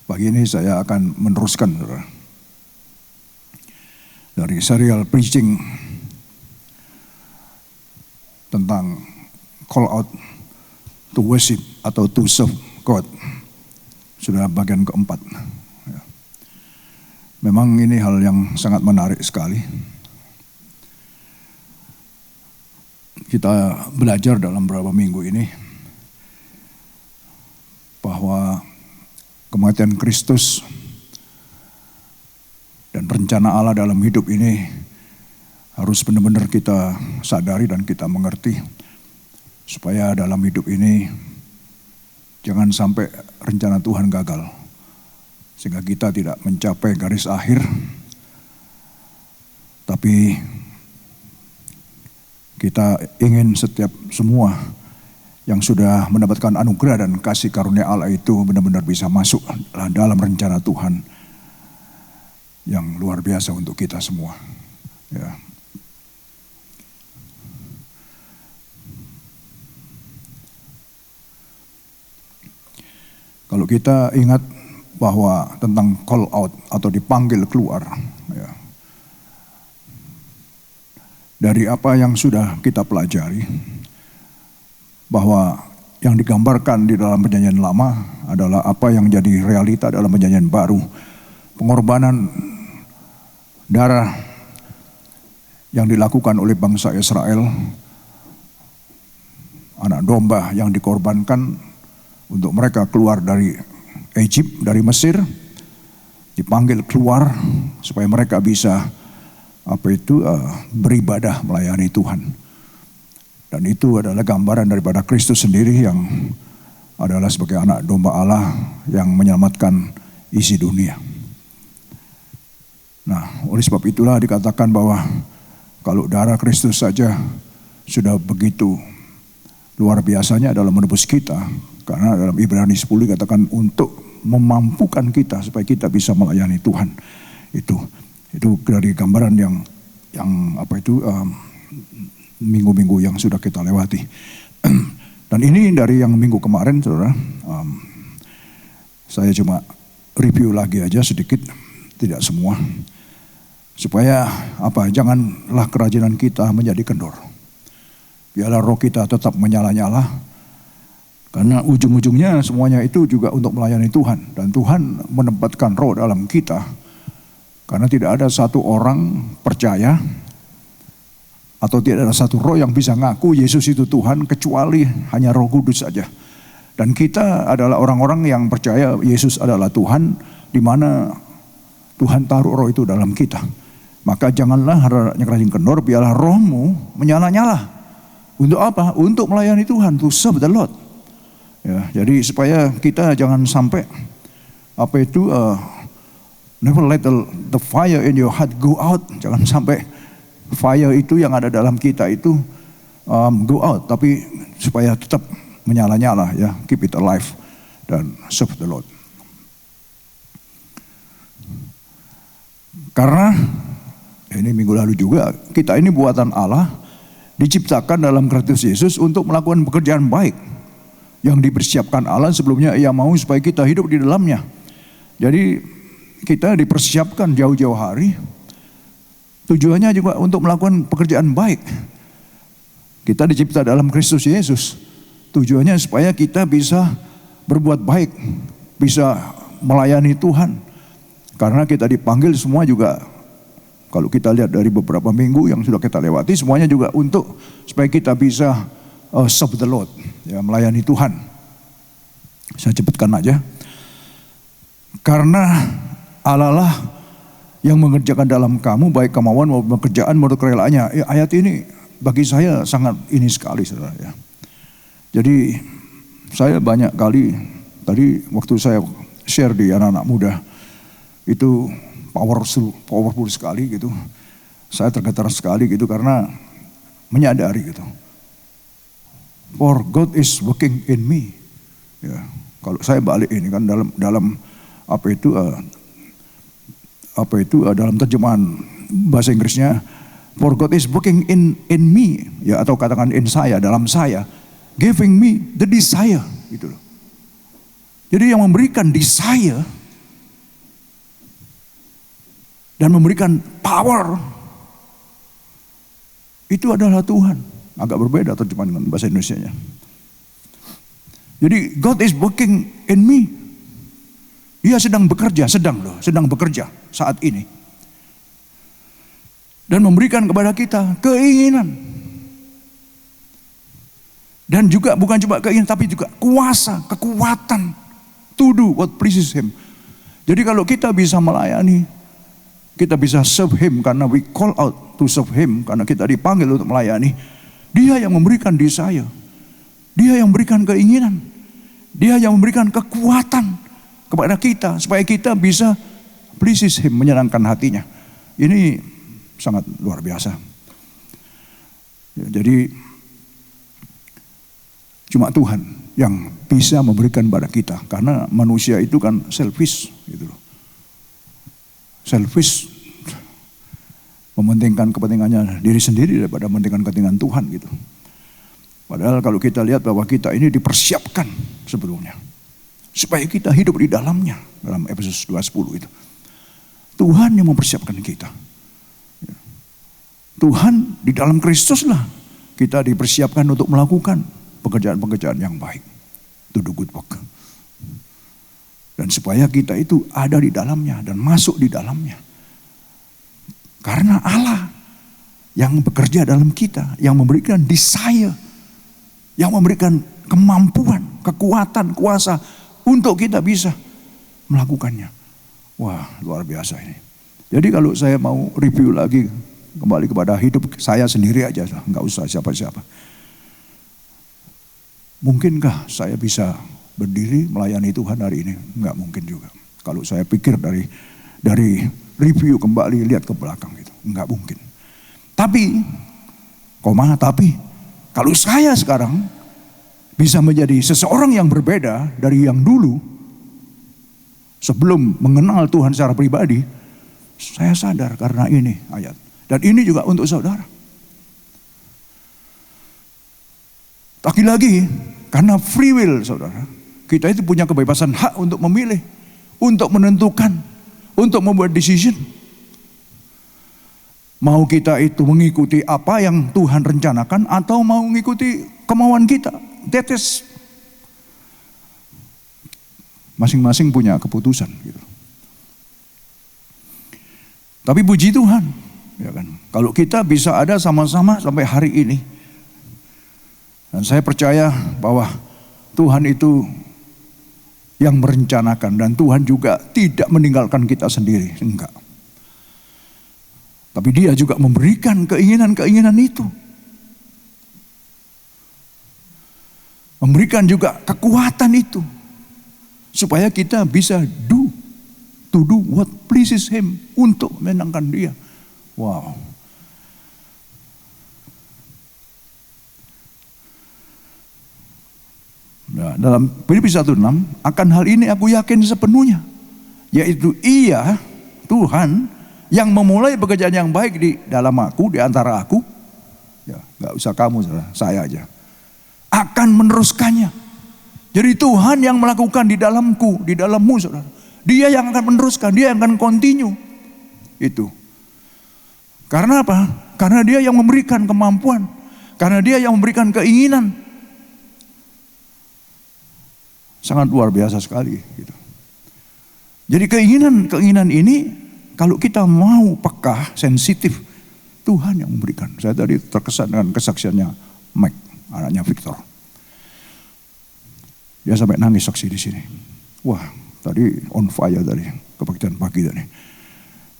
Pagi ini saya akan meneruskan dari serial preaching tentang call out to worship atau to serve God. Sudah bagian keempat. Memang ini hal yang sangat menarik sekali. Kita belajar dalam beberapa minggu ini bahwa kematian Kristus dan rencana Allah dalam hidup ini harus benar-benar kita sadari dan kita mengerti, supaya dalam hidup ini jangan sampai rencana Tuhan gagal, sehingga kita tidak mencapai garis akhir, tapi kita ingin setiap semua yang sudah mendapatkan anugerah dan kasih karunia Allah itu benar-benar bisa masuk dalam rencana Tuhan yang luar biasa untuk kita semua. Ya. Kalau kita ingat bahwa tentang call out atau dipanggil keluar, ya, dari apa yang sudah kita pelajari, bahwa yang digambarkan di dalam perjanjian lama adalah apa yang jadi realita dalam perjanjian baru. Pengorbanan darah yang dilakukan oleh bangsa Israel, anak domba yang dikorbankan untuk mereka keluar dari Egypt, dari Mesir, dipanggil keluar supaya mereka bisa beribadah melayani Tuhan. Dan itu adalah gambaran daripada Kristus sendiri yang adalah sebagai anak domba Allah yang menyelamatkan isi dunia. Nah, oleh sebab itulah dikatakan bahwa kalau darah Kristus saja sudah begitu luar biasanya dalam menebus kita, karena dalam Ibrani 10 dikatakan untuk memampukan kita supaya kita bisa melayani Tuhan. Itu dari gambaran yang minggu-minggu yang sudah kita lewati. Dan ini dari yang minggu kemarin, saudara. Saya cuma review lagi aja sedikit, tidak semua. Supaya janganlah kerajinan kita menjadi kendor. Biarlah roh kita tetap menyala-nyala. Karena ujung-ujungnya semuanya itu juga untuk melayani Tuhan. Dan Tuhan menempatkan roh dalam kita. Karena tidak ada satu orang percaya atau tidak ada satu roh yang bisa ngaku Yesus itu Tuhan kecuali hanya Roh Kudus saja. Dan kita adalah orang-orang yang percaya Yesus adalah Tuhan, di mana Tuhan taruh roh itu dalam kita. Maka janganlah rajin kendor, biarlah rohmu menyala-nyala. Untuk apa? Untuk melayani Tuhan, to serve the Lord. Ya, jadi supaya kita jangan sampai never let the fire in your heart go out. Jangan sampai fire itu yang ada dalam kita itu go out, tapi supaya tetap menyala-nyala, ya, keep it alive dan serve the Lord. Karena ini minggu lalu juga, kita ini buatan Allah, diciptakan dalam Kristus Yesus untuk melakukan pekerjaan baik yang dipersiapkan Allah sebelumnya Ia mau supaya kita hidup di dalamnya. Jadi kita dipersiapkan jauh-jauh hari. Tujuannya juga untuk melakukan pekerjaan baik. Kita dicipta dalam Kristus Yesus. Tujuannya supaya kita bisa berbuat baik, bisa melayani Tuhan. Karena kita dipanggil semua juga, kalau kita lihat dari beberapa minggu yang sudah kita lewati, semuanya juga untuk supaya kita bisa serve the Lord, ya, melayani Tuhan. Saya cepatkan aja. Karena Allah lah yang mengerjakan dalam kamu baik kemauan maupun pekerjaan menurut kerelaannya. Ayat ini bagi saya sangat ini sekali, saudara, ya. Jadi saya banyak kali tadi waktu saya share di anak-anak muda itu powerful sekali gitu. Saya tergetar sekali gitu karena menyadari gitu. For God is working in me. Ya, kalau saya balik ini kan dalam dalam terjemahan bahasa Inggrisnya, for God is working in me, ya, atau katakan in saya, dalam saya, giving me the desire, gitu loh. Jadi yang memberikan desire dan memberikan power, itu adalah Tuhan. Agak berbeda terjemahan dengan bahasa Indonesianya. Jadi God is working in me. Dia sedang bekerja saat ini. Dan memberikan kepada kita keinginan. Dan juga bukan cuma keinginan, tapi juga kuasa, kekuatan. To do what pleases Him. Jadi kalau kita bisa melayani, kita bisa serve Him karena we call out to serve Him. Karena kita dipanggil untuk melayani. Dia yang memberikan desire. Dia yang memberikan keinginan. Dia yang memberikan kekuatan kepada kita supaya kita bisa pleases Him, menyenangkan hatinya. Ini sangat luar biasa. Ya, jadi cuma Tuhan yang bisa memberikan pada kita, karena manusia itu kan selfish gitu loh. Selfish, mementingkan kepentingannya diri sendiri daripada mementingkan kepentingan Tuhan gitu. Padahal kalau kita lihat bahwa kita ini dipersiapkan sebelumnya supaya kita hidup di dalamnya, dalam Efesus 2:10 itu. Tuhan yang mempersiapkan kita. Tuhan di dalam Kristus lah kita dipersiapkan untuk melakukan pekerjaan-pekerjaan yang baik. To do good work. Dan supaya kita itu ada di dalamnya dan masuk di dalamnya. Karena Allah yang bekerja dalam kita, yang memberikan desire, yang memberikan kemampuan, kekuatan, kuasa untuk kita bisa melakukannya. Wah, luar biasa ini. Jadi kalau saya mau review lagi, kembali kepada hidup saya sendiri aja, nggak usah siapa-siapa. Mungkinkah saya bisa berdiri melayani Tuhan hari ini? Nggak mungkin juga. Kalau saya pikir dari review kembali, lihat ke belakang gitu, nggak mungkin. Tapi kalau saya sekarang bisa menjadi seseorang yang berbeda dari yang dulu, sebelum mengenal Tuhan secara pribadi, saya sadar karena ini ayat. Dan ini juga untuk saudara. Lagi-lagi, karena free will saudara, kita itu punya kebebasan hak untuk memilih, untuk menentukan, untuk membuat decision. Mau kita itu mengikuti apa yang Tuhan rencanakan atau mau mengikuti kemauan kita. That is, masing-masing punya keputusan gitu. Tapi puji Tuhan, ya kan, kalau kita bisa ada sama-sama sampai hari ini. Dan saya percaya bahwa Tuhan itu yang merencanakan, dan Tuhan juga tidak meninggalkan kita sendiri, enggak. Tapi Dia juga memberikan keinginan-keinginan itu. Memberikan juga kekuatan itu. Supaya kita bisa to do what pleases Him, untuk menyenangkan Dia. Wow. Nah, dalam Filipi 1:6, akan hal ini aku yakin sepenuhnya, yaitu Ia, Tuhan, yang memulai pekerjaan yang baik di dalam aku, di antara aku, ya nggak usah kamu, saya aja, akan meneruskannya. Jadi Tuhan yang melakukan di dalamku, di dalammu, saudara. Dia yang akan meneruskan, Dia yang akan continue. Itu. Karena apa? Karena Dia yang memberikan kemampuan, karena Dia yang memberikan keinginan. Sangat luar biasa sekali gitu. Jadi keinginan ini, kalau kita mau peka, sensitif, Tuhan yang memberikan. Saya tadi terkesan dengan kesaksiannya Mike, anaknya Victor. Dia sampai nangis saksi di sini. Wah, tadi on fire tadi, kebaktian pagi tadi.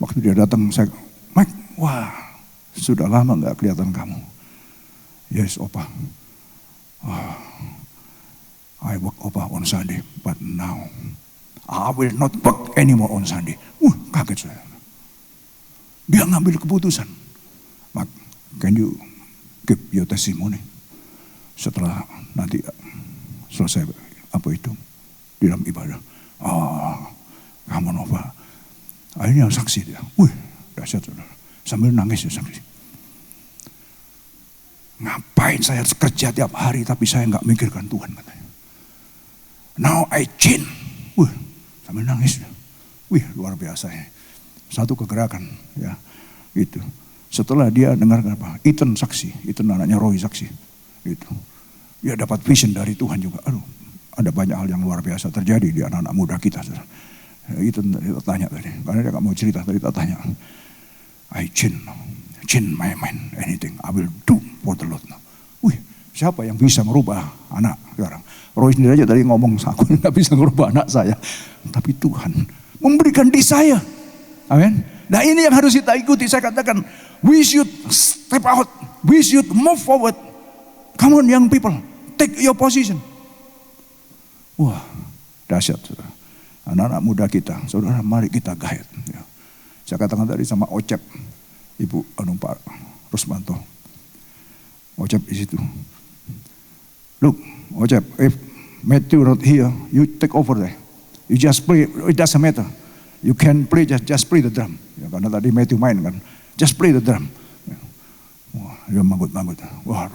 Waktu dia datang, saya, Mike, wah, sudah lama nggak kelihatan kamu. Yes, Opa. I work Opa on Sunday, but now I will not work anymore on Sunday. Kaget saya. Dia ngambil keputusan. Mark, can you give your testimony? Setelah nanti selesai apa itu di dalam ibadah. Kamu Nova. Akhirnya saksi dia. Dahsyat saudara. Sambil nangis dia saksi. Ngapain saya kerja tiap hari tapi saya nggak mikirkan Tuhan, katanya. Now I change. Sambil nangis. Luar biasa ya. Satu kegerakan, ya itu. Setelah dia dengar apa? Ethan saksi, Ethan anaknya Roy saksi, itu. Dia dapat vision dari Tuhan juga. Aduh, ada banyak hal yang luar biasa terjadi di anak-anak muda kita. Ethan kita tanya tadi, karena dia nggak mau cerita, tadi kita tanya. I change my mind, anything I will do for the Lord. Wih, siapa yang bisa merubah anak sekarang? Roy sendiri aja tadi ngomong, aku nggak bisa merubah anak saya, tapi Tuhan memberikan desire. Amin. Nah ini yang harus kita ikuti. Saya katakan, we should step out, we should move forward. Come on young people, take your position. Wah, dahsyat saudara. Anak-anak muda kita, saudara, mari kita guide. Ya. Saya katakan tadi sama Ocep, Ibu Pak Rusmanto. Ocep di situ. Look, Ocep, if Matthew not here, you take over there. You just play, it doesn't matter. You can play, just play the drum. Ya, karena tadi Matthew main kan, just play the drum. Ya. Wah, dia manggut-manggut. Wah,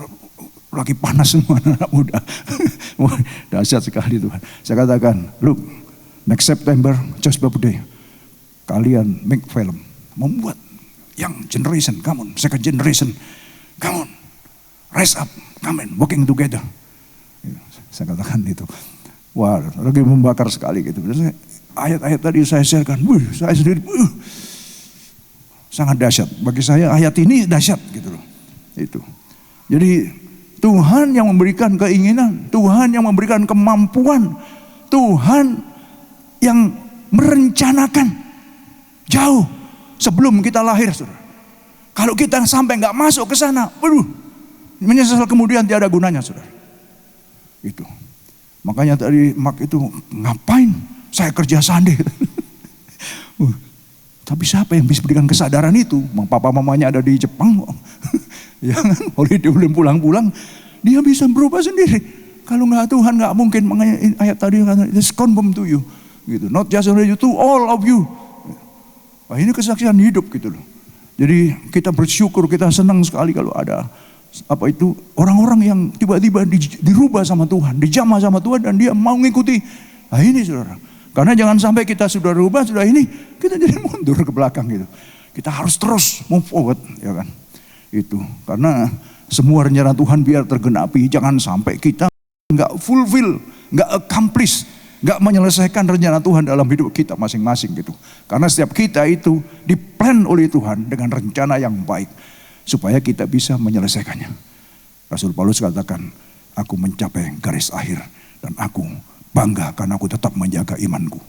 lagi panas semua anak muda. Wah, dahsyat sekali Tuhan. Saya katakan, look, next September, just birthday, kalian make film, membuat young generation, come on, second generation, come on, rise up, come on, working together. Ya, saya katakan itu. Wah, lagi membakar sekali gitu. Ayat-ayat tadi saya sharekan, saya sendiri, sangat dahsyat. Bagi saya ayat ini dahsyat gitu loh. Itu. Jadi Tuhan yang memberikan keinginan, Tuhan yang memberikan kemampuan, Tuhan yang merencanakan jauh sebelum kita lahir, saudara. Kalau kita sampai nggak masuk ke sana, menyesal kemudian tiada gunanya, saudara. Itu. Makanya tadi Mark itu, ngapain saya kerja Sunday? Tapi siapa yang bisa berikan kesadaran itu? Papa mamanya ada di Jepang. Ya kan, dia belum pulang-pulang, dia bisa berubah sendiri. Kalau nggak Tuhan nggak mungkin. Makanya ayat tadi kata, it's confirmed to you, gitu. Not just only you, to all of you. Wah, ini kesaksian hidup gitu loh. Jadi kita bersyukur, kita senang sekali kalau ada apa itu orang-orang yang tiba-tiba dirubah sama Tuhan, dijamah sama Tuhan dan dia mau ngikuti. Nah ini saudara. Karena jangan sampai kita sudah rubah, sudah ini, kita jadi mundur ke belakang gitu. Kita harus terus move forward, ya kan. Itu, karena semua rencana Tuhan biar tergenapi. Jangan sampai kita nggak fulfill, nggak accomplish, nggak menyelesaikan rencana Tuhan dalam hidup kita masing-masing gitu. Karena setiap kita itu diplan oleh Tuhan dengan rencana yang baik, supaya kita bisa menyelesaikannya. Rasul Paulus katakan, aku mencapai garis akhir dan aku bangga karena aku tetap menjaga imanku.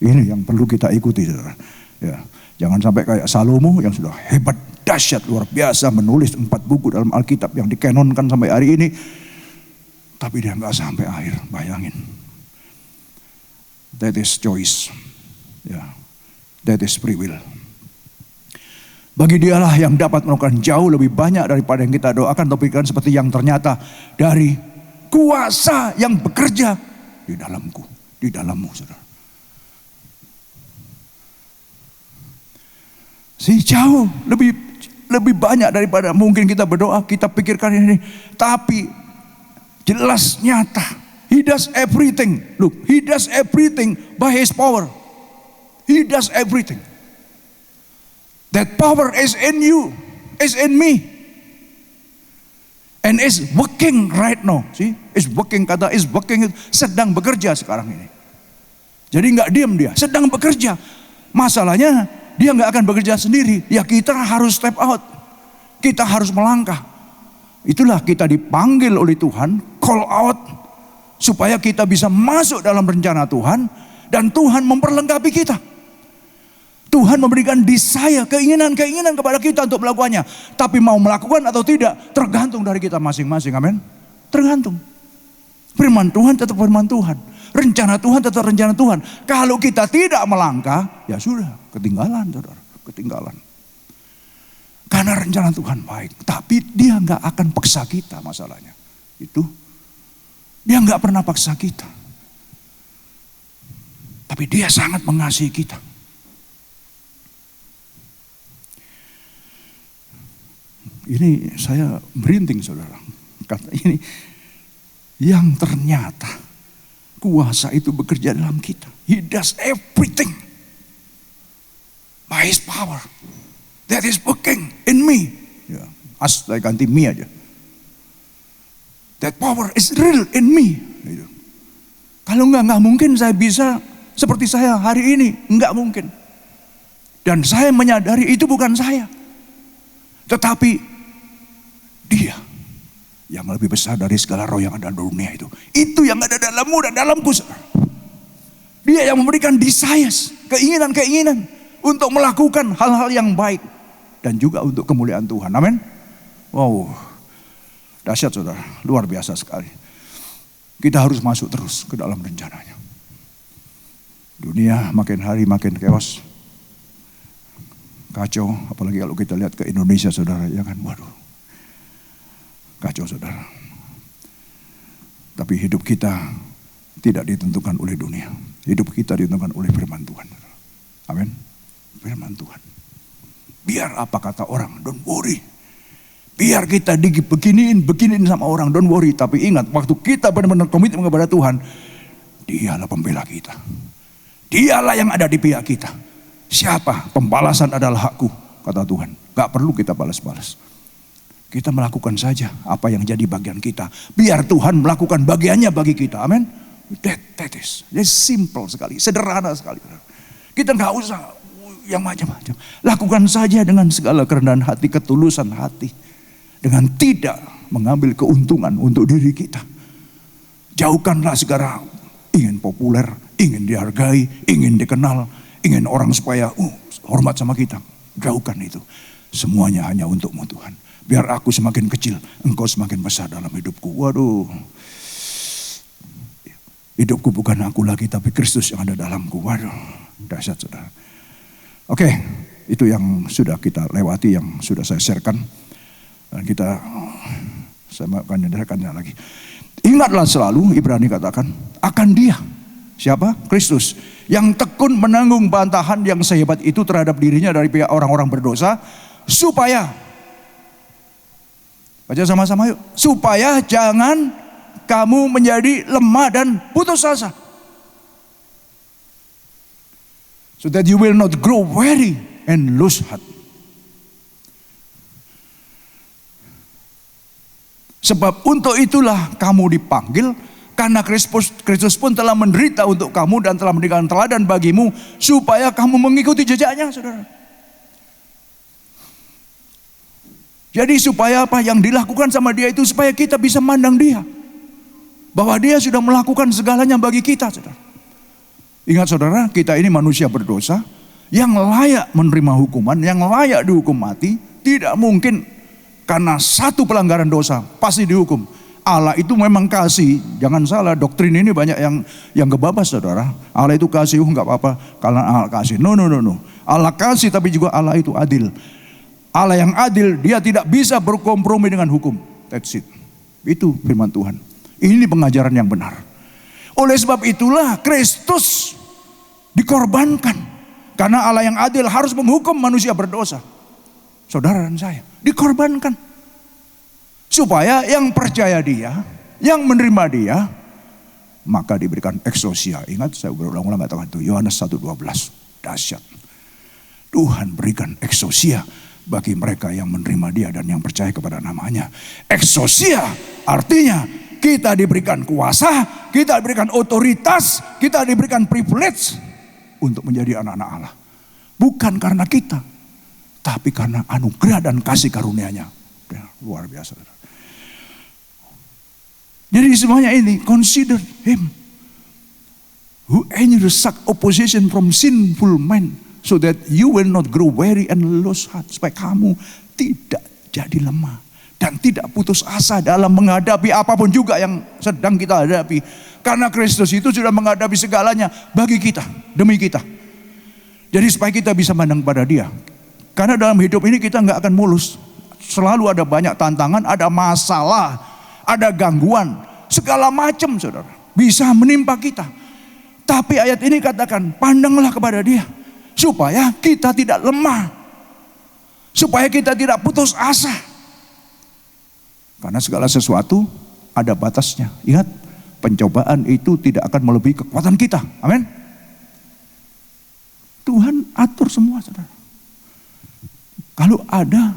Ini yang perlu kita ikuti, saudara. Ya, jangan sampai kayak Salomo yang sudah hebat, dahsyat, luar biasa, menulis 4 buku dalam Alkitab yang dikenonkan sampai hari ini, tapi dia nggak sampai akhir. Bayangin. That is choice. Ya, that is free will. Bagi dialah yang dapat melakukan jauh lebih banyak daripada yang kita doakan atau pikirkan, seperti yang ternyata dari kuasa yang bekerja di dalamku, di dalammu, saudara. Jauh lebih banyak daripada mungkin kita berdoa, kita pikirkan ini. Tapi jelas nyata, He does everything. Look, He does everything by His power. He does everything. That power is in you, is in me, and is working right now. See, is working, kata is working, sedang bekerja sekarang ini. Jadi nggak diam dia, sedang bekerja. Masalahnya dia nggak akan bekerja sendiri. Ya kita harus step out, kita harus melangkah. Itulah kita dipanggil oleh Tuhan, call out, supaya kita bisa masuk dalam rencana Tuhan dan Tuhan memperlengkapi kita. Tuhan memberikan desire, keinginan-keinginan kepada kita untuk melakukannya. Tapi mau melakukan atau tidak, tergantung dari kita masing-masing. Amin. Tergantung. Firman Tuhan tetap firman Tuhan. Rencana Tuhan tetap rencana Tuhan. Kalau kita tidak melangkah, ya sudah, ketinggalan, saudara. Ketinggalan. Karena rencana Tuhan baik. Tapi dia nggak akan paksa kita, masalahnya. Itu. Dia nggak pernah paksa kita. Tapi dia sangat mengasihi kita. Ini saya merinding, saudara. Kata ini, yang ternyata kuasa itu bekerja dalam kita. He does everything. by His power that is working in me. Ya, saya ganti me aja. That power is real in me. Gitu. Kalau enggak mungkin saya bisa seperti saya hari ini. Enggak mungkin. Dan saya menyadari itu bukan saya. Tetapi Dia yang lebih besar dari segala roh yang ada di dunia itu. Itu yang ada dalammu dan dalamku. Dia yang memberikan desires, keinginan-keinginan untuk melakukan hal-hal yang baik. Dan juga untuk kemuliaan Tuhan. Amin. Wow. Dahsyat saudara, luar biasa sekali. Kita harus masuk terus ke dalam rencananya. Dunia makin hari makin chaos. Kacau, apalagi kalau kita lihat ke Indonesia saudara, ya kan, waduh. Kacau saudara. Tapi hidup kita tidak ditentukan oleh dunia. Hidup kita ditentukan oleh firman Tuhan. Amin. Firman Tuhan. Biar apa kata orang, don't worry. Biar kita beginiin sama orang, don't worry. Tapi ingat, waktu kita benar-benar komitmen kepada Tuhan, Dialah pembela kita. Dialah yang ada di pihak kita. Siapa? Pembalasan adalah hakku, kata Tuhan. Gak perlu kita balas-balas. Kita melakukan saja apa yang jadi bagian kita. Biar Tuhan melakukan bagiannya bagi kita. Amin. That is simple sekali, sederhana sekali. Kita gak usah yang macam-macam. Lakukan saja dengan segala kerendahan hati, ketulusan hati. Dengan tidak mengambil keuntungan untuk diri kita. Jauhkanlah segala ingin populer, ingin dihargai, ingin dikenal, ingin orang supaya hormat sama kita. Jauhkan itu. Semuanya hanya untukmu Tuhan. Biar aku semakin kecil, Engkau semakin besar dalam hidupku. Waduh. Hidupku bukan aku lagi, tapi Kristus yang ada dalamku. Waduh, dahsyat saudara. Oke, itu yang sudah kita lewati, yang sudah saya sharekan. Dan saya akan nyederhanakannya lagi. Ingatlah selalu, Ibrani katakan, akan Dia. Siapa? Kristus. Yang tekun menanggung bantahan yang sehebat itu terhadap dirinya dari pihak orang-orang berdosa. Supaya, baca sama-sama yuk. Supaya jangan kamu menjadi lemah dan putus asa. So that you will not grow weary and lose heart. Sebab untuk itulah kamu dipanggil, karena Kristus pun telah menderita untuk kamu dan telah memberikan teladan bagimu, supaya kamu mengikuti jejaknya, saudara. Jadi supaya apa yang dilakukan sama Dia itu, supaya kita bisa mandang Dia. Bahwa Dia sudah melakukan segalanya bagi kita, saudara. Ingat saudara, kita ini manusia berdosa, yang layak menerima hukuman, yang layak dihukum mati. Tidak mungkin karena satu pelanggaran dosa pasti dihukum. Allah itu memang kasih, jangan salah, doktrin ini banyak yang kebabas saudara. Allah itu kasih, nggak apa-apa karena Allah kasih. No. Allah kasih, tapi juga Allah itu adil. Allah yang adil, Dia tidak bisa berkompromi dengan hukum. That's it. Itu firman Tuhan. Ini pengajaran yang benar. Oleh sebab itulah Kristus dikorbankan. Karena Allah yang adil harus menghukum manusia berdosa. Saudara dan saya dikorbankan. Supaya yang percaya Dia, yang menerima Dia, maka diberikan eksosia. Ingat, saya berulang-ulang katakan itu, Yohanes 1:12. Dahsyat. Tuhan berikan eksosia bagi mereka yang menerima Dia dan yang percaya kepada namanya. Eksosia artinya kita diberikan kuasa, kita diberikan otoritas, kita diberikan privilege untuk menjadi anak-anak Allah. Bukan karena kita, tapi karena anugerah dan kasih karunia-Nya. Ya, luar biasa. Jadi semuanya ini, consider Him who endure such opposition from sinful men, so that you will not grow weary and lose heart. Supaya kamu tidak jadi lemah dan tidak putus asa dalam menghadapi apapun juga yang sedang kita hadapi. Karena Kristus itu sudah menghadapi segalanya bagi kita, demi kita. Jadi supaya kita bisa mandang pada Dia. Karena dalam hidup ini kita nggak akan mulus. Selalu ada banyak tantangan, ada masalah, ada gangguan, segala macam saudara. Bisa menimpa kita. Tapi ayat ini katakan, pandanglah kepada Dia. Supaya kita tidak lemah. Supaya kita tidak putus asa. Karena segala sesuatu ada batasnya. Ingat, pencobaan itu tidak akan melebihi kekuatan kita. Amin. Tuhan atur semua saudara. ada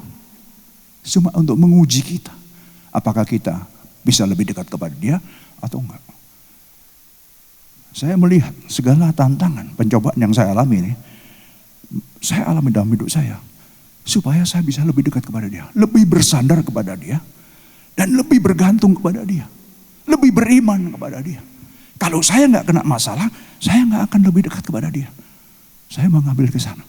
cuma untuk menguji kita. Apakah kita bisa lebih dekat kepada dia atau enggak. Saya melihat segala tantangan, pencobaan yang saya alami ini, saya alami dalam hidup saya. Supaya saya bisa lebih dekat kepada dia. Lebih bersandar kepada dia. Dan lebih bergantung kepada dia. Lebih beriman kepada dia. Kalau saya nggak kena masalah, saya nggak akan lebih dekat kepada dia. Saya mengambil ke sana.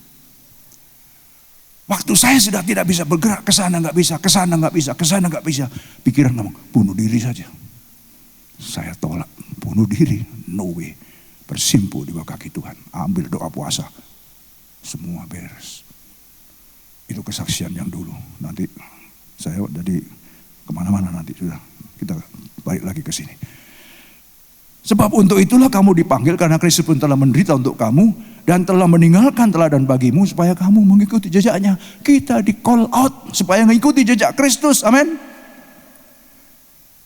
Waktu saya sudah tidak bisa bergerak, ke sana nggak bisa, ke sana nggak bisa, ke sana nggak bisa. Pikiran ngomong, bunuh diri saja. Saya tolak, bunuh diri, no way. Bersimpuh di bawah kaki Tuhan, ambil doa puasa. Semua beres. Itu kesaksian yang dulu. Nanti saya jadi kemana-mana nanti sudah. Kita balik lagi ke sini. Sebab untuk itulah kamu dipanggil, karena Kristus pun telah menderita untuk kamu dan telah meninggalkan teladan bagimu supaya kamu mengikuti jejaknya. Kita di call out supaya mengikuti jejak Kristus. Amin.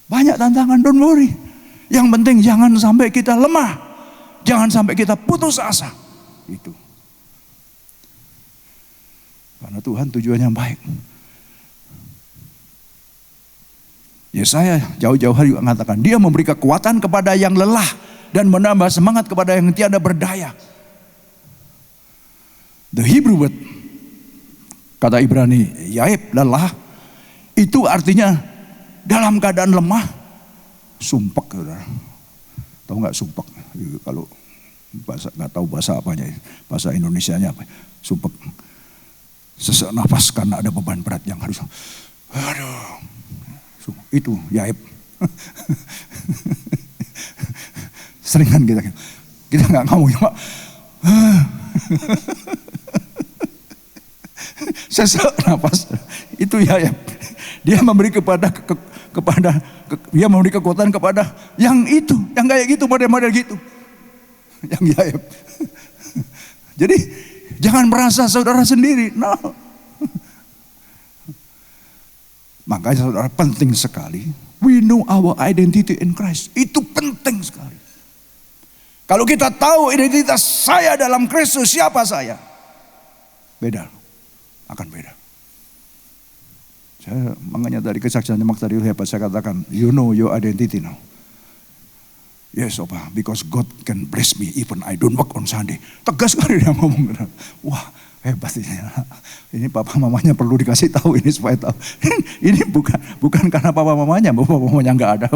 Banyak tantangan, don't worry. Yang penting jangan sampai kita lemah. Jangan sampai kita putus asa. Itu. Karena Tuhan tujuannya baik. Yesaya jauh-jauh hari mengatakan, dia memberi kekuatan kepada yang lelah dan menambah semangat kepada yang tiada berdaya. The Hebrew word, kata Ibrani, yaib, lelah, itu artinya dalam keadaan lemah, sumpek. Tahu nggak sumpek? Kalau bahasa, nggak tahu bahasa apanya, bahasa Indonesianya apa? Sumpek. Sesak nafas karena ada beban berat yang harus, aduh, itu yaib. Seringan kita nggak ngomong cuma sesak nafas, itu yaib. Dia memberi dia memberi kekuatan kepada yang itu, yang kayak gitu, model-model gitu, yang yaib. Jadi jangan merasa saudara sendiri, no. Makanya saudara, penting sekali, we know our identity in Christ. Itu penting sekali. Kalau kita tahu identitas saya dalam Kristus, siapa saya? Beda, akan beda. Saya makanya dari kesaksian Mak tadi hebat, saya katakan, you know your identity now. Yes, Opa, because God can bless me even I don't work on Sunday. Tegas sekali dia ngomong. Wah, hebat ini. Ini papa mamanya perlu dikasih tahu ini supaya tahu. Ini bukan karena papa mamanya nggak ada,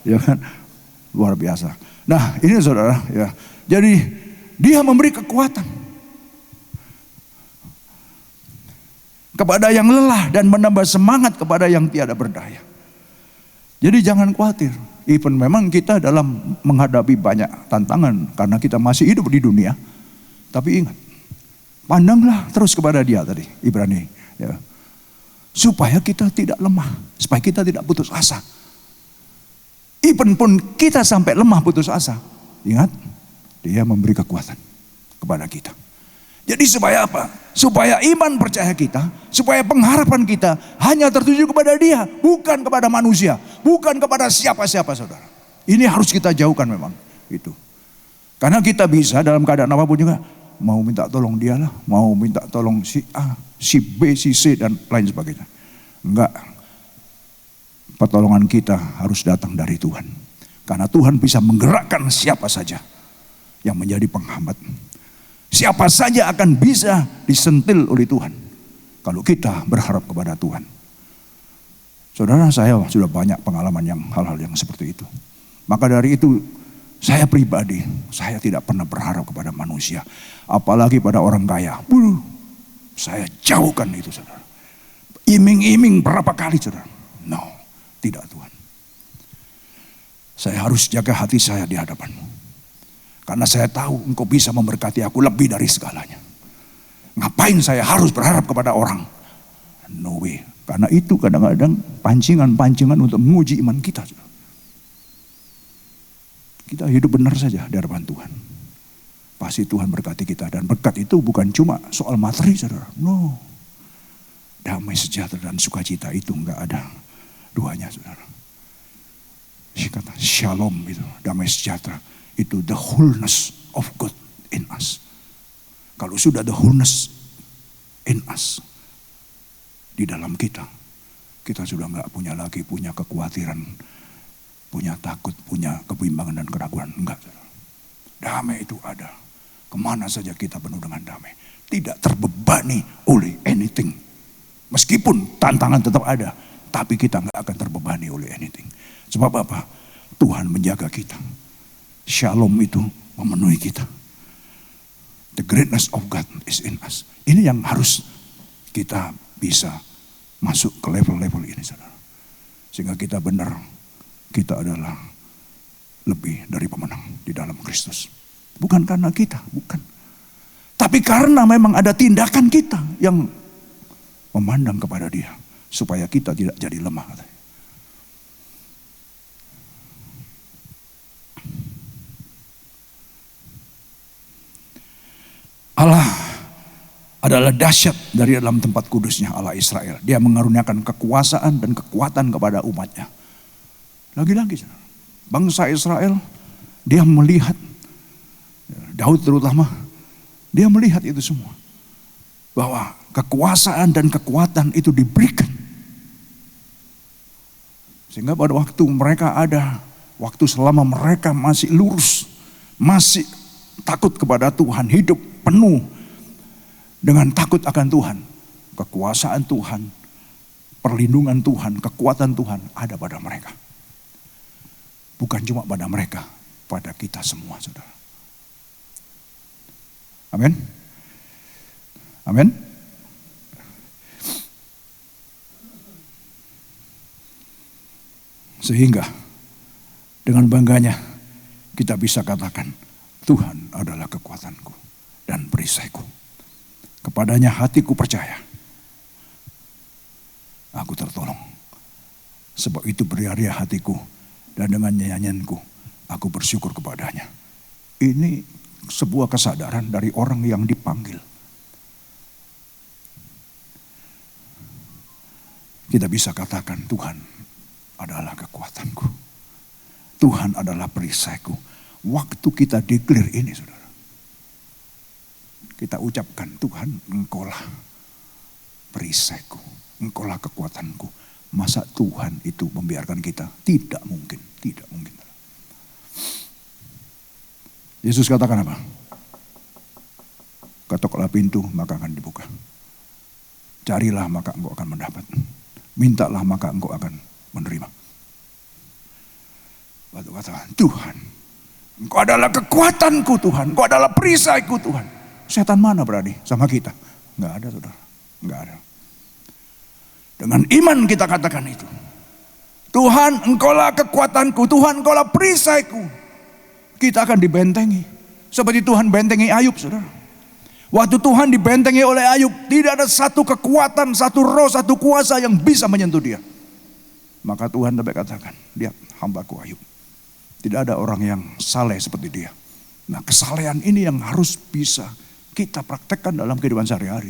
ya kan? Luar biasa. Nah, ini saudara, ya. Jadi dia memberi kekuatan kepada yang lelah dan menambah semangat kepada yang tiada berdaya. Jadi jangan khawatir. Even memang kita dalam menghadapi banyak tantangan karena kita masih hidup di dunia. Tapi ingat, pandanglah terus kepada dia tadi, Ibrani. Ya. Supaya kita tidak lemah, supaya kita tidak putus asa. Even pun kita sampai lemah putus asa, ingat, dia memberi kekuatan kepada kita. Jadi supaya apa? Supaya iman percaya kita, supaya pengharapan kita hanya tertuju kepada dia, bukan kepada manusia, bukan kepada siapa-siapa, saudara. Ini harus kita jauhkan memang itu. Karena kita bisa dalam keadaan apapun juga mau minta tolong dia lah, mau minta tolong si A, si B, si C dan lain sebagainya. Enggak. Pertolongan kita harus datang dari Tuhan. Karena Tuhan bisa menggerakkan siapa saja yang menjadi penghambat. Siapa saja akan bisa disentil oleh Tuhan kalau kita berharap kepada Tuhan. Saudara, saya sudah banyak pengalaman yang hal-hal yang seperti itu. Maka dari itu saya pribadi, saya tidak pernah berharap kepada manusia, apalagi pada orang kaya. Saya jauhkan itu, saudara. Iming-iming berapa kali, saudara? No, tidak, Tuhan. Saya harus jaga hati saya di hadapan-Mu. Karena saya tahu Engkau bisa memberkati aku lebih dari segalanya. Ngapain saya harus berharap kepada orang? No way. Karena itu kadang-kadang pancingan-pancingan untuk menguji iman kita. Kita hidup benar saja di hadapan Tuhan. Pasti Tuhan berkati kita. Dan berkat itu bukan cuma soal materi, saudara. No. Damai sejahtera dan sukacita itu enggak ada duanya, saudara. Kata shalom itu, damai sejahtera. Itu the wholeness of God in us. Kalau sudah the wholeness in us, di dalam kita. Kita sudah nggak punya kekhawatiran, punya takut, punya kebimbangan dan keraguan. Enggak. Damai itu ada. Kemana saja kita penuh dengan damai. Tidak terbebani oleh anything. Meskipun tantangan tetap ada, tapi kita nggak akan terbebani oleh anything. Sebab apa? Tuhan menjaga kita. Shalom itu memenuhi kita. The greatness of God is in us. Ini yang harus kita bisa masuk ke level-level ini, saudara. Sehingga kita benar, kita adalah lebih dari pemenang di dalam Kristus. Bukan karena kita, bukan. Tapi karena memang ada tindakan kita yang memandang kepada Dia. Supaya kita tidak jadi lemah, katanya. Allah adalah dahsyat dari dalam tempat kudusnya Allah Israel. Dia mengaruniakan kekuasaan dan kekuatan kepada umatnya. Lagi-lagi bangsa Israel, dia melihat, Daud terutama, dia melihat itu semua. Bahwa kekuasaan dan kekuatan itu diberikan. Sehingga pada waktu mereka ada, waktu selama mereka masih lurus, masih takut kepada Tuhan, hidup penuh dengan takut akan Tuhan, kekuasaan Tuhan, perlindungan Tuhan, kekuatan Tuhan ada pada mereka. Bukan cuma pada mereka, pada kita semua, saudara. Amin. Amin. Sehingga dengan bangganya kita bisa katakan, Tuhan adalah kekuatanku dan perisaiku. Kepadanya hatiku percaya. Aku tertolong. Sebab itu beria-ria hatiku dan dengan nyanyianku aku bersyukur kepadanya. Ini sebuah kesadaran dari orang yang dipanggil. Kita bisa katakan Tuhan adalah kekuatanku. Tuhan adalah perisaiku. Waktu kita declare ini, saudara, kita ucapkan, Tuhan, Engkaulah perisaiku, Engkaulah kekuatanku. Masa Tuhan itu membiarkan kita? Tidak mungkin, tidak mungkin. Yesus katakan apa? Ketoklah pintu, maka akan dibuka. Carilah, maka engkau akan mendapat. Mintalah, maka engkau akan menerima. Waktu katakan, Tuhan, Engkau adalah kekuatanku Tuhan, Engkau adalah perisaiku Tuhan. Setan mana berani sama kita? Enggak ada, saudara. Enggak ada. Dengan iman kita katakan itu. Tuhan, Engkaulah kekuatanku, Tuhan, Engkaulah perisaiku. Kita akan dibentengi. Seperti Tuhan bentengi Ayub, saudara. Waktu Tuhan dibentengi oleh Ayub, tidak ada satu kekuatan, satu roh, satu kuasa yang bisa menyentuh dia. Maka Tuhan dapat katakan, lihat hambaku Ayub. Tidak ada orang yang saleh seperti dia. Nah, kesalehan ini yang harus bisa kita praktekkan dalam kehidupan sehari-hari.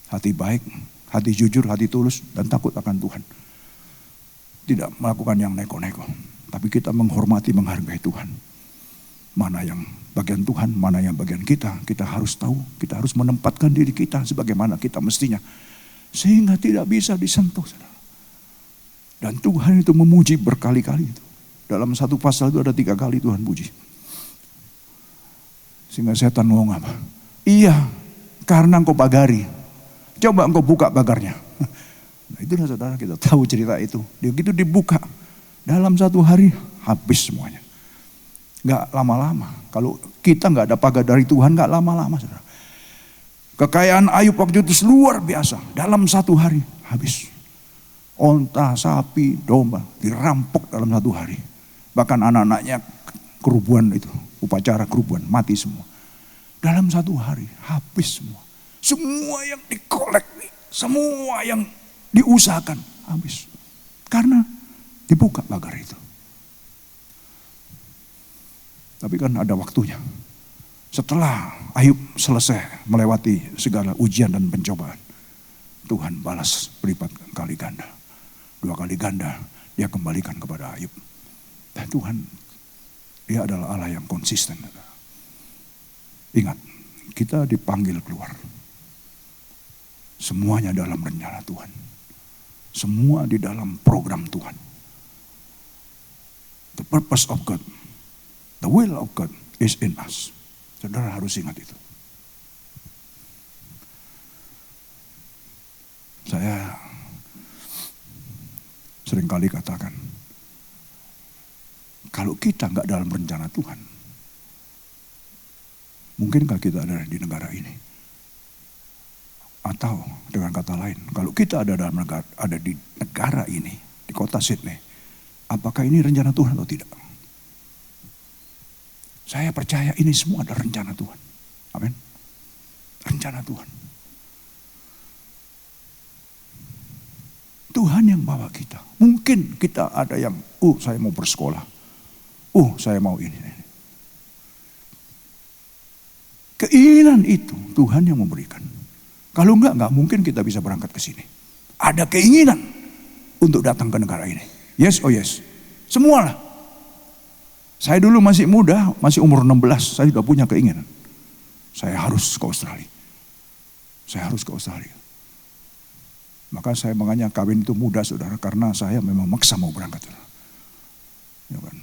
Hati baik, hati jujur, hati tulus, dan takut akan Tuhan. Tidak melakukan yang neko-neko. Tapi kita menghormati, menghargai Tuhan. Mana yang bagian Tuhan, mana yang bagian kita. Kita harus tahu, kita harus menempatkan diri kita sebagaimana kita mestinya. Sehingga tidak bisa disentuh. Dan Tuhan itu memuji berkali-kali itu. Dalam satu pasal itu ada 3 kali Tuhan puji. Sehingga setan ngomong apa? Iya, karena engkau pagari. Coba engkau buka pagarnya. Nah, itulah saudara, kita tahu cerita itu. Dia gitu dibuka. Dalam 1 hari habis semuanya. Gak lama-lama. Kalau kita gak ada pagar dari Tuhan, gak lama-lama, saudara. Kekayaan Ayub waktu itu luar biasa. Dalam 1 hari habis. Onta, sapi, domba dirampok dalam 1 hari. Bahkan anak-anaknya kerubuan itu, upacara kerubuan, mati semua. Dalam 1 hari habis semua. Semua yang dikolek, semua yang diusahakan habis. Karena dibuka pagar itu. Tapi kan ada waktunya. Setelah Ayub selesai melewati segala ujian dan pencobaan, Tuhan balas berlipat kali ganda. 2 kali ganda dia kembalikan kepada Ayub. Dan Tuhan, dia adalah Allah yang konsisten. Ingat, kita dipanggil keluar. Semuanya dalam rencana Tuhan. Semua di dalam program Tuhan. The purpose of God, the will of God is in us. Saudara harus ingat itu. Saya seringkali katakan, kalau kita nggak dalam rencana Tuhan, mungkinkah kita ada di negara ini? Atau dengan kata lain, kalau kita ada di negara ini, di kota Sydney, apakah ini rencana Tuhan atau tidak? Saya percaya ini semua adalah rencana Tuhan. Amin. Rencana Tuhan. Tuhan yang bawa kita. Mungkin kita ada yang, saya mau bersekolah. Saya mau ini. Keinginan itu Tuhan yang memberikan. Kalau enggak mungkin kita bisa berangkat ke sini. Ada keinginan untuk datang ke negara ini. Yes, oh yes. Semualah. Saya dulu masih muda, masih umur 16, saya sudah punya keinginan. Saya harus ke Australia. Saya harus ke Australia. Maka saya makanya kawin itu muda, saudara, karena saya memang maksa mau berangkat. Ya kan?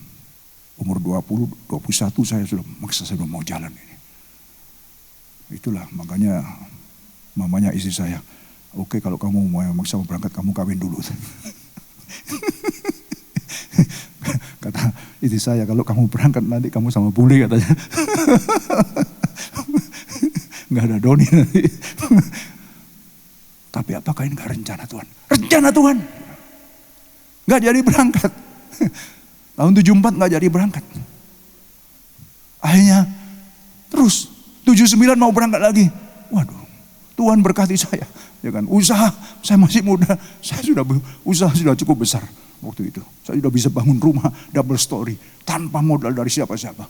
Umur 20, 21 saya sudah maksa, saya sudah mau jalan ini. Itulah makanya mamanya istri saya, oke, kalau kamu mau maksa mau berangkat, kamu kawin dulu. Kata istri saya, kalau kamu berangkat nanti kamu sama bule, katanya. Nggak ada Doni nanti. Tapi apakah ini nggak rencana Tuhan? Rencana Tuhan. Nggak jadi berangkat. Tahun 74 nggak jadi berangkat. Akhirnya terus 79 mau berangkat lagi. Waduh, Tuhan berkati saya. Ya kan, usaha, saya masih muda, saya sudah usaha sudah cukup besar waktu itu. Saya sudah bisa bangun rumah double story tanpa modal dari siapa-siapa.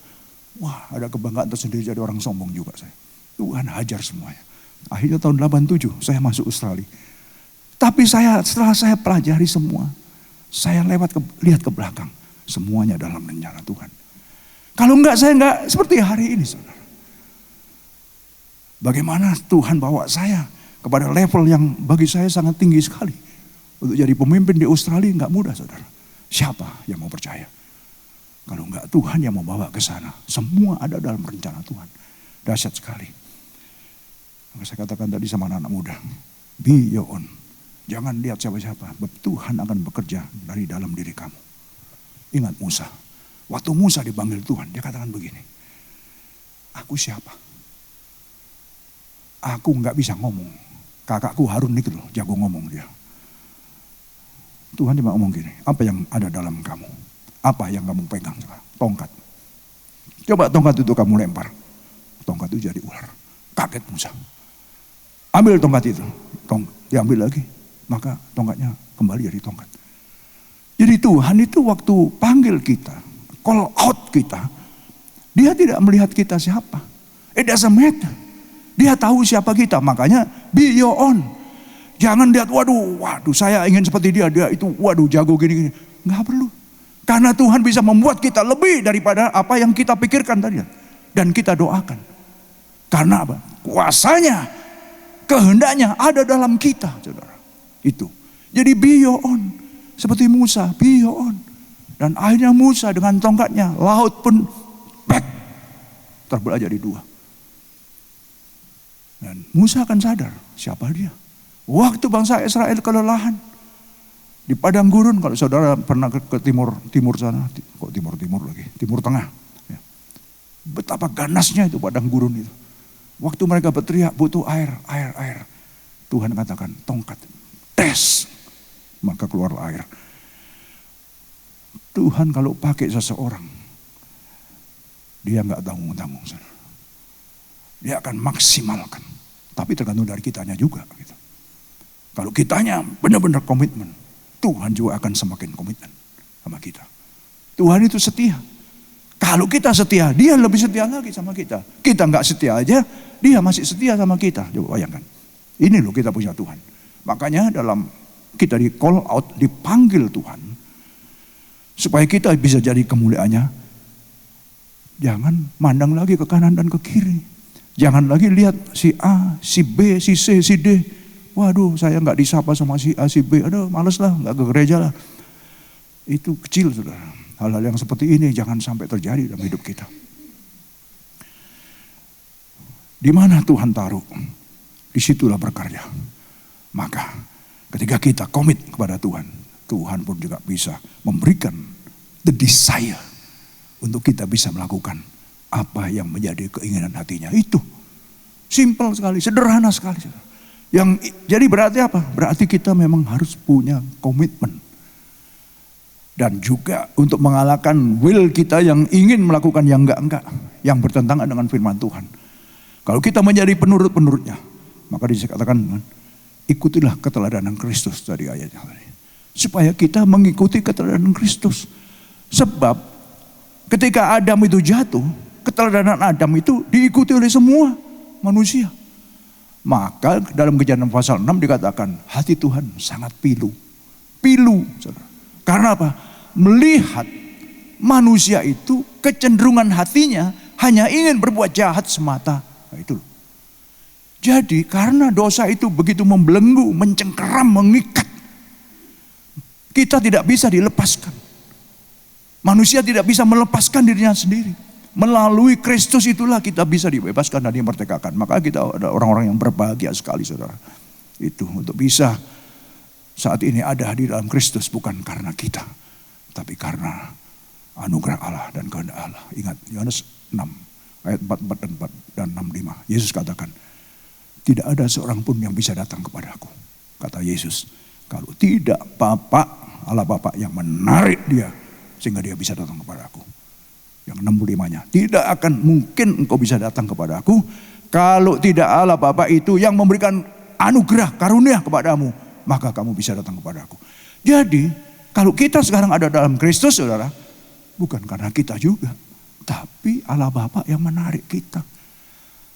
Wah, ada kebanggaan tersendiri, jadi orang sombong juga saya. Tuhan hajar semuanya. Akhirnya tahun 87 saya masuk Australia. Tapi setelah saya pelajari semua, saya lihat ke belakang, semuanya dalam rencana Tuhan. Kalau enggak, saya enggak seperti hari ini, saudara. Bagaimana Tuhan bawa saya kepada level yang bagi saya sangat tinggi sekali. Untuk jadi pemimpin di Australia enggak mudah, saudara. Siapa yang mau percaya? Kalau enggak Tuhan yang membawa ke sana. Semua ada dalam rencana Tuhan. Dahsyat sekali. Saya katakan tadi sama anak-anak muda, be your own. Jangan lihat siapa-siapa. Tuhan akan bekerja dari dalam diri kamu. Ingat Musa. Waktu Musa dipanggil Tuhan, dia katakan begini. Aku siapa? Aku nggak bisa ngomong. Kakakku Harun itu loh, jago ngomong dia. Tuhan cuma ngomong gini, apa yang ada dalam kamu? Apa yang kamu pegang sekarang? Tongkat. Coba tongkat itu kamu lempar. Tongkat itu jadi ular. Kaget Musa. Ambil tongkat itu. Diambil lagi. Maka tongkatnya kembali jadi tongkat. Jadi Tuhan itu waktu panggil kita, call out kita, dia tidak melihat kita siapa. It doesn't matter. Dia tahu siapa kita. Makanya be your own. Jangan lihat, waduh saya ingin seperti dia itu, waduh jago gini-gini. Nggak perlu. Karena Tuhan bisa membuat kita lebih daripada apa yang kita pikirkan tadi. Dan kita doakan. Karena apa? Kuasanya, kehendaknya ada dalam kita, saudara. Itu. Jadi be your own. Seperti Musa, be your own. Dan akhirnya Musa dengan tongkatnya, laut pun terbelah jadi dua. Dan Musa akan sadar siapa dia. Waktu bangsa Israel kelelahan di padang gurun, kalau saudara pernah ke timur sana, kok timur lagi, timur tengah. Ya. Betapa ganasnya itu padang gurun itu. Waktu mereka berteriak butuh air. Tuhan katakan tongkat, tes, maka keluar air. Tuhan kalau pakai seseorang, dia nggak tanggung-tanggung. Dia akan maksimalkan. Tapi tergantung dari kitanya juga. Gitu. Kalau kitanya benar-benar komitmen, Tuhan juga akan semakin komitmen sama kita. Tuhan itu setia. Kalau kita setia, dia lebih setia lagi sama kita. Kita nggak setia aja, dia masih setia sama kita. Coba bayangkan. Ini loh kita punya Tuhan. Makanya dalam kita di call out, dipanggil Tuhan. Supaya kita bisa jadi kemuliaannya. Jangan mandang lagi ke kanan dan ke kiri. Jangan lagi lihat si A, si B, si C, si D. Waduh, saya nggak disapa sama si A, si B. Aduh, males lah, nggak ke gereja lah. Itu kecil, saudara. Hal-hal yang seperti ini jangan sampai terjadi dalam hidup kita. Di mana Tuhan taruh, disitulah berkarya. Maka ketika kita komit kepada Tuhan, Tuhan pun juga bisa memberikan the desire untuk kita bisa melakukan apa yang menjadi keinginan hatinya. Itu simple sekali, sederhana sekali. Jadi berarti apa? Berarti kita memang harus punya komitmen. Dan juga untuk mengalahkan will kita yang ingin melakukan yang enggak-enggak, yang bertentangan dengan firman Tuhan. Kalau kita menjadi penurut-penurutnya, maka dikatakan ikutilah keteladanan Kristus tadi ayatnya. Supaya kita mengikuti keteladanan Kristus. Sebab ketika Adam itu jatuh, keteladanan Adam itu diikuti oleh semua manusia. Maka dalam Kejadian pasal 6 dikatakan hati Tuhan sangat pilu. Pilu, saudara. Karena apa? Melihat manusia itu kecenderungan hatinya hanya ingin berbuat jahat semata. Nah, itu. Jadi karena dosa itu begitu membelenggu, mencengkeram, mengikat, kita tidak bisa dilepaskan. Manusia tidak bisa melepaskan dirinya sendiri. Melalui Kristus itulah kita bisa dibebaskan dan dimerdekakan. Maka kita ada orang-orang yang berbahagia sekali, saudara. Itu untuk bisa saat ini ada di dalam Kristus bukan karena kita, tapi karena anugerah Allah dan kehendak Allah. Ingat Yohanes 6 ayat 44 dan 65. Yesus katakan, tidak ada seorang pun yang bisa datang kepada aku. Kata Yesus, kalau tidak Allah Bapa yang menarik dia sehingga dia bisa datang kepada aku. Yang 65-nya, tidak akan mungkin engkau bisa datang kepada aku kalau tidak Allah Bapa itu yang memberikan anugerah karunia kepadamu, maka kamu bisa datang kepada aku. Jadi kalau kita sekarang ada dalam Kristus, saudara, bukan karena kita juga, tapi Allah Bapa yang menarik kita.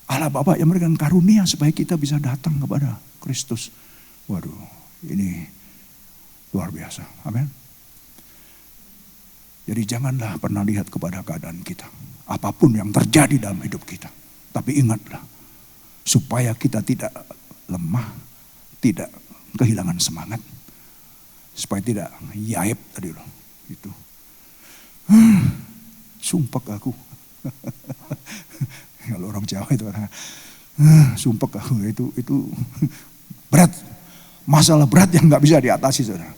Allah Bapa yang memberikan karunia supaya kita bisa datang kepada Kristus. Waduh, ini luar biasa. Amin. Jadi janganlah pernah lihat kepada keadaan kita, apapun yang terjadi dalam hidup kita. Tapi ingatlah, supaya kita tidak lemah, tidak kehilangan semangat, supaya tidak yaib tadi loh. Itu sumpek aku. Kalau orang Jawa itu sumpek aku, itu berat, masalah berat yang nggak bisa diatasi, saudara.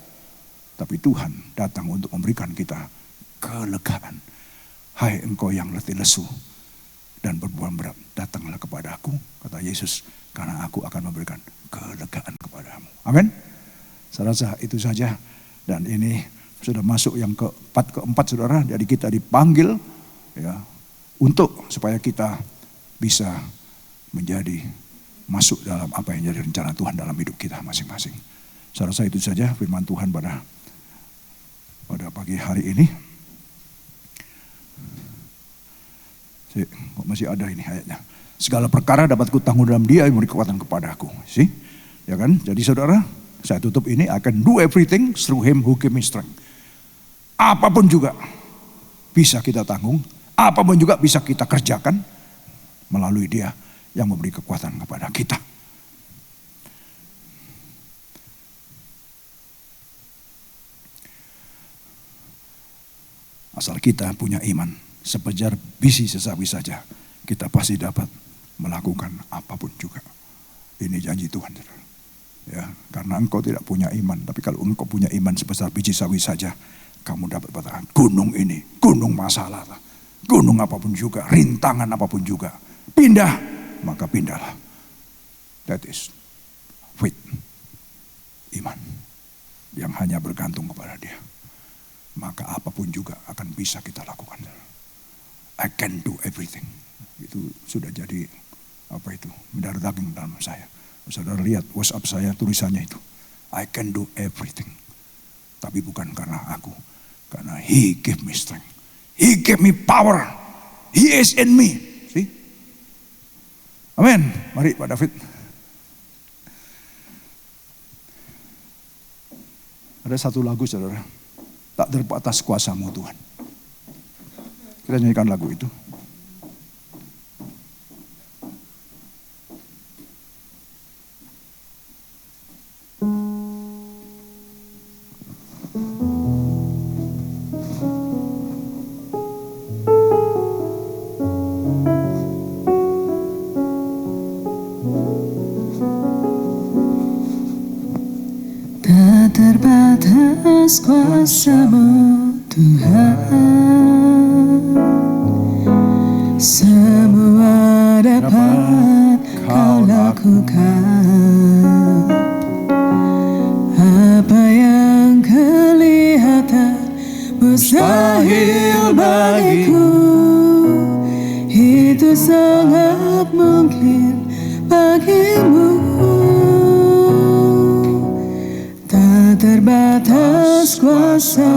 Tapi Tuhan datang untuk memberikan kita kelegaan. Hai engkau yang letih lesu dan berbeban berat, datanglah kepada aku, kata Yesus, karena aku akan memberikan kelegaan kepadamu. Amin. Saya rasa itu saja. Dan ini sudah masuk yang keempat, saudara. Jadi kita dipanggil ya untuk supaya kita bisa menjadi masuk dalam apa yang jadi rencana Tuhan dalam hidup kita masing-masing. Saya rasa itu saja firman Tuhan pada pagi hari ini. Masih ada ini ayatnya. Segala perkara dapat kutanggung dalam Dia yang memberi kekuatan kepadaku. See? Ya kan? Jadi saudara, saya tutup ini, I can do everything through Him who give me strength. Apapun juga bisa kita tanggung, apapun juga bisa kita kerjakan melalui Dia yang memberi kekuatan kepada kita. Asal kita punya iman. Sepejar biji sesawi saja, kita pasti dapat melakukan apapun juga. Ini janji Tuhan. Ya, karena engkau tidak punya iman, tapi kalau engkau punya iman sebesar biji sawi saja, kamu dapat katakan gunung ini, gunung masalah, gunung apapun juga, rintangan apapun juga, pindah, maka pindahlah. That is faith, iman yang hanya bergantung kepada Dia. Maka apapun juga akan bisa kita lakukan. I can do everything. Itu sudah jadi mendarah daging dalam saya. Saudara lihat WhatsApp saya, tulisannya itu, I can do everything. Tapi bukan karena aku, karena He gave me strength, He gave me power, He is in me. See? Amin. Mari Pak David. Ada satu lagu, saudara, tak terbatas kuasa-Mu Tuhan. Kita nyanyikan lagu itu. terbatas kuasa-Mu Tuhan. Semua dapat Kau lakukan. Apa yang kelihatan mustahil bagiku, itu sangat mungkin bagimu. Tak terbatas kuasa